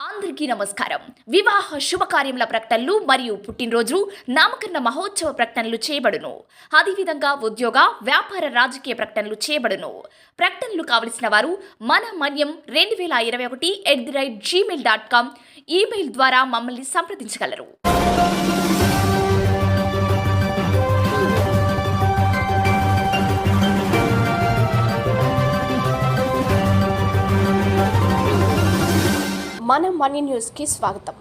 అందరికీ నమస్కారం. వివాహ శుభకార్యముల ప్రకటనలు మరియు పుట్టినరోజు నామకరణ మహోత్సవ ప్రకటనలు చేయబడును. అదేవిధంగా ఉద్యోగ వ్యాపార రాజకీయ ప్రకటనలు చేయబడును. ప్రకటనలు కావలసిన వారు మన మన్యం 2021@gmail.com ఈమెయిల్ ద్వారా మమ్మల్ని సంప్రదించగలరు. మన మనీ న్యూస్కి స్వాగతం.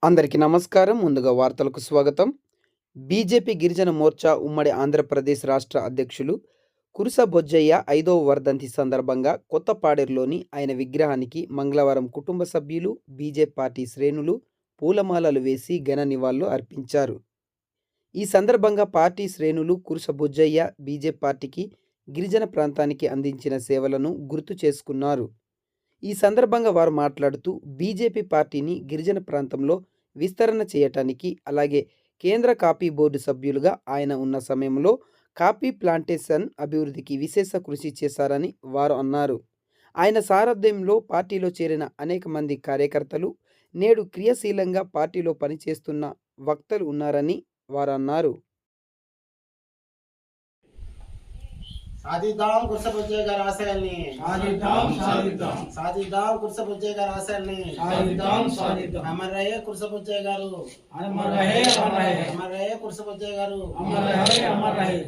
అందరికీ నమస్కారం. ముందుగా వార్తలకు స్వాగతం. బీజేపీ గిరిజన మోర్చా ఉమ్మడి ఆంధ్రప్రదేశ్ రాష్ట్ర అధ్యక్షులు కురుస బొజ్జయ్య 5వ వర్ధంతి సందర్భంగా కొత్తపాడేరులోని ఆయన విగ్రహానికి మంగళవారం కుటుంబ సభ్యులు, బీజేపీ పార్టీ శ్రేణులు పూలమాలలు వేసి ఘన నివాళులు అర్పించారు. ఈ సందర్భంగా పార్టీ శ్రేణులు కురుస బొజ్జయ్య బీజేపీ పార్టీకి గిరిజన ప్రాంతానికి అందించిన సేవలను గుర్తు చేసుకున్నారు. ఈ సందర్భంగా వారు మాట్లాడుతూ బీజేపీ పార్టీని గిరిజన ప్రాంతంలో విస్తరణ చేయటానికి, అలాగే కేంద్ర కాఫీ బోర్డు సభ్యులుగా ఆయన ఉన్న సమయంలో కాఫీ ప్లాంటేషన్ అభివృద్ధికి విశేష కృషి చేశారని వారు అన్నారు. ఆయన సారథ్యంలో పార్టీలో చేరిన అనేక మంది కార్యకర్తలు నేడు క్రియాశీలంగా పార్టీలో పనిచేస్తున్న వక్తలు ఉన్నారని వారు అన్నారు. సాధిద్దాం కురుస బొజ్జయ్య గారి ఆశయాల్ని, సాధిద్దాం కురుస బొజ్జయ్య గారి ఆశయాల్ని, అమర్ రహే కురుస బొజ్జయ్య గారు, అమర్ రహే కురుస బొజ్జయ్య గారు, అమర్ రహే.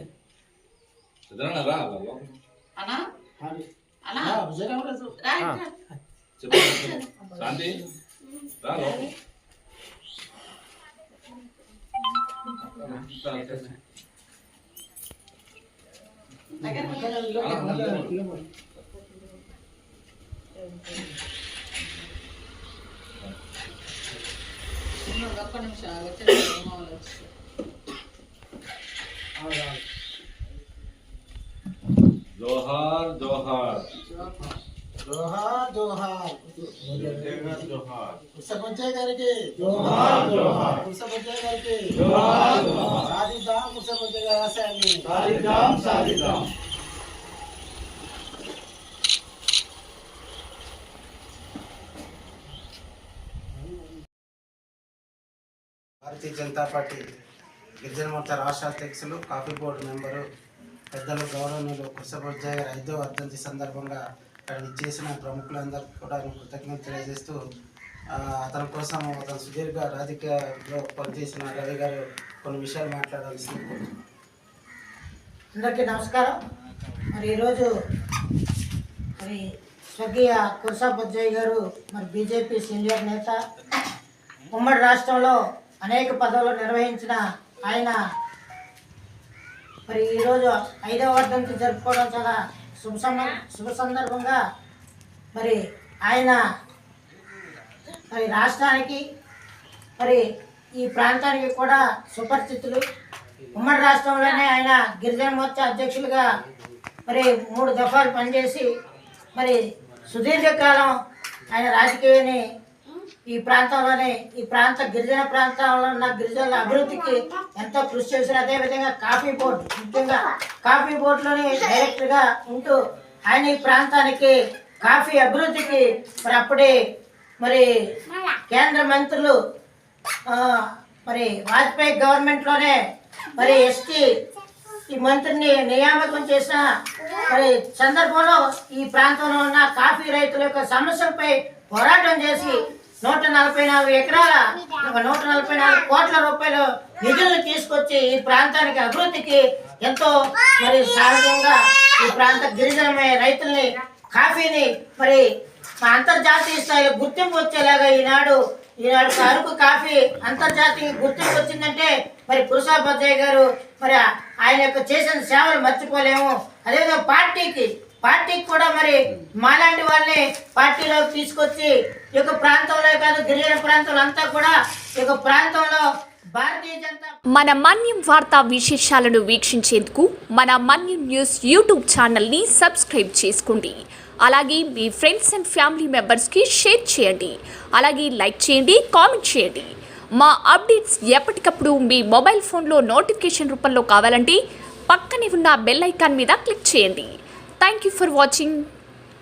జోహార్ జోహార్ జోహార్ జోహార్ జోహార్ కురుస బొజ్జయ్య గారికి, జోహార్ జోహార్ కురుస బొజ్జయ్య గారికి, జోహార్ జోహార్ సాధిద్దాం కురుస బొజ్జయ్య గారి ఆశయాల్ని, సాధిద్దాం. భారతీయ జనతా పార్టీ గిరిజన మోర్చా రాష్ట్ర అధ్యక్షులు, కాఫీ బోర్డు మెంబరు, పెద్దలు గౌరవనీయులు కురుస బొజ్జయ్య గారి 5వ వర్ధంతి సందర్భంగా ఇక్కడ చేసిన ప్రముఖులందరికీ కూడా కృతజ్ఞతలు తెలియజేస్తూ, అతని కోసం అతను సుదీర్ఘ రాజకీయాల్లో పనిచేసిన రవి గారు కొన్ని విషయాలు మాట్లాడాల్సింది. అందరికీ నమస్కారం. మరి ఈరోజు మరి స్వర్గీయ కురుస బొజ్జయ్య గారు మరి బీజేపీ సీనియర్ నేత, ఉమ్మడి రాష్ట్రంలో అనేక పదవులు నిర్వహించిన ఆయన మరి ఈరోజు 5వ వర్ధంతి జరుపుకోవడం చాలా శుభ సందర్భంగా మరి ఆయన మరి రాష్ట్రానికి మరి ఈ ప్రాంతానికి కూడా సుపరిచితులు. ఉమ్మడి రాష్ట్రంలోనే ఆయన గిరిజన మోర్చా అధ్యక్షులుగా మరి 3 దఫాలు పనిచేసి మరి సుదీర్ఘకాలం ఆయన రాజకీయాన్ని ఈ ప్రాంతంలోనే, ఈ గిరిజన ప్రాంతంలో ఉన్న గిరిజనుల అభివృద్ధికి ఎంతో కృషి చేశారు. అదేవిధంగా కాఫీ బోర్డు, ముఖ్యంగా కాఫీ బోర్డులోని డైరెక్టర్గా ఉంటూ ఆయన ఈ ప్రాంతానికి కాఫీ అభివృద్ధికి మరి అప్పుడే మరి కేంద్ర మంత్రులు మరి వాజ్పేయి గవర్నమెంట్లోనే మరి ఎస్టీ ఈ మంత్రిని నియామకం చేసిన మరి సందర్భంలో ఈ ప్రాంతంలో ఉన్న కాఫీ రైతుల యొక్క సమస్యలపై పోరాటం చేసి 144 ఎకరాల 144 కోట్ల రూపాయలు నిధులను తీసుకొచ్చి ఈ ప్రాంతానికి అభివృద్ధికి ఎంతో మరి సహజంగా ఈ ప్రాంత గిరిజన రైతుల్ని కాఫీని మరి అంతర్జాతీయ స్థాయిలో గుర్తింపు వచ్చేలాగా ఈనాడు అరకు కాఫీ అంతర్జాతీయ గుర్తింపు వచ్చిందంటే మరి కురుస బొజ్జయ్య గారు మరి ఆయన యొక్క చేసిన సేవలు మర్చిపోలేము. అదేవిధంగా పార్టీకి కూడా మరి మాలాంటి వాళ్ళని పార్టీలోకి తీసుకొచ్చి ఈ యొక్క ప్రాంతంలో కాదు గిరిజన ప్రాంతంలో అంతా కూడా ఈ యొక్క ప్రాంతంలో భారతీయ జనతా మన మన్యం వార్తా విశేషాలను వీక్షించేందుకు మన మన్యం న్యూస్ యూట్యూబ్ ఛానల్ని సబ్స్క్రైబ్ చేసుకోండి. అలాగే మీ ఫ్రెండ్స్ అండ్ ఫ్యామిలీ మెంబర్స్కి షేర్ చేయండి. అలాగే లైక్ చేయండి, కామెంట్ చేయండి. మా అప్డేట్స్ ఎప్పటికప్పుడు మీ మొబైల్ ఫోన్లో నోటిఫికేషన్ రూపంలో కావాలంటే పక్కనే ఉన్న బెల్ ఐకాన్ మీద క్లిక్ చేయండి. Thank you for watching.